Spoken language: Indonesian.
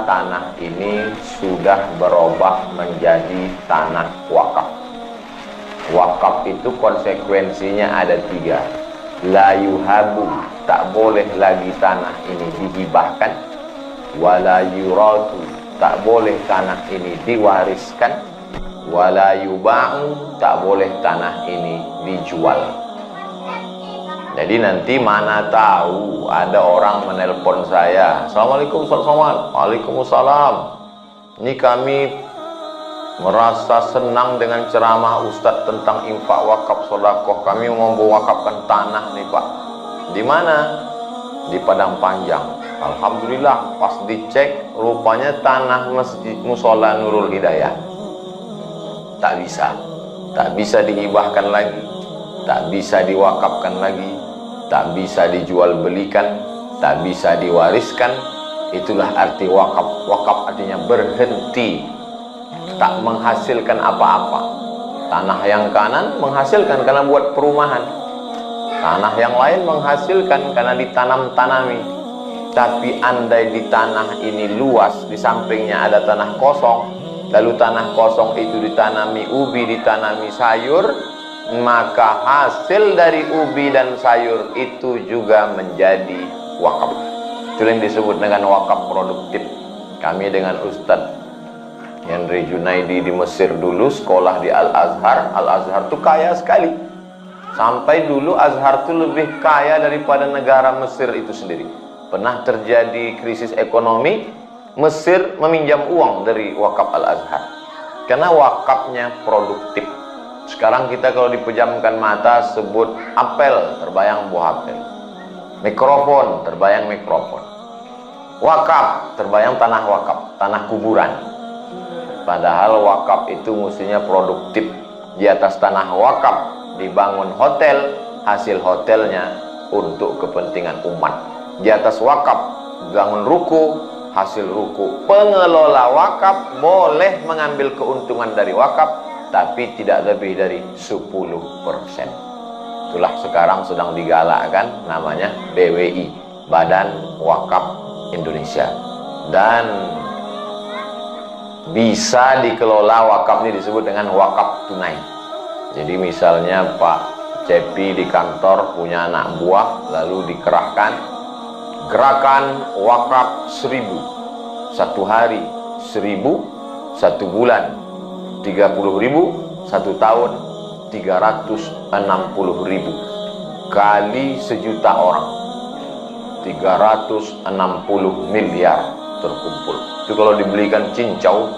tanah ini sudah berubah menjadi tanah wakaf. Wakaf itu konsekuensinya ada 3. La yuhabu, tak boleh lagi tanah ini dihibahkan. Wala yuratu, tak boleh tanah ini diwariskan. Wala yuba'u, tak boleh tanah ini dijual. Jadi nanti mana tahu ada orang menelpon saya, Assalamualaikum Ustaz Somad. Waalaikumsalam. Ini kami merasa senang dengan ceramah Ustadz tentang infak wakaf sodakoh. Kami mau mewakafkan tanah nih Pak. Di mana? Di Padang Panjang. Alhamdulillah, pas dicek rupanya tanah Masjid Musola Nurul Hidayah. Tak bisa dihibahkan lagi, tak bisa diwakafkan lagi, tak bisa dijual belikan, tak bisa diwariskan. Itulah arti wakaf. Wakaf artinya berhenti, tak menghasilkan apa-apa. Tanah yang kanan menghasilkan karena buat perumahan, tanah yang lain menghasilkan karena ditanam-tanami. Tapi andai di tanah ini luas, di sampingnya ada tanah kosong, lalu tanah kosong itu ditanami ubi, ditanami sayur, maka hasil dari ubi dan sayur itu juga menjadi wakaf. Itu yang disebut dengan wakaf produktif. Kami dengan Ustadz Henry Junaidi di Mesir dulu sekolah di Al-Azhar. Al-Azhar itu kaya sekali. Sampai dulu Azhar itu lebih kaya daripada negara Mesir itu sendiri. Pernah terjadi krisis ekonomi, Mesir meminjam uang dari wakaf Al-Azhar karena wakafnya produktif. Sekarang kita kalau dipejamkan mata sebut apel, terbayang buah apel. Mikrofon, terbayang mikrofon. Wakaf, terbayang tanah wakaf, tanah kuburan. Padahal wakaf itu mestinya produktif. Di atas tanah wakaf dibangun hotel, hasil hotelnya untuk kepentingan umat. Di atas wakaf dibangun ruku, hasil ruku. Pengelola wakaf boleh mengambil keuntungan dari wakaf, tapi tidak lebih dari 10%. Itulah sekarang sedang digalakkan, namanya BWI, Badan Wakaf Indonesia. Dan bisa dikelola wakaf ini disebut dengan wakaf tunai. Jadi misalnya Pak Cepi di kantor punya anak buah, lalu dikerahkan gerakan wakaf 1000, 1 hari 1000, 1 bulan 30.000, 1 tahun 360.000, kali 1.000.000 orang, 360 miliar terkumpul. Itu kalau dibelikan cincau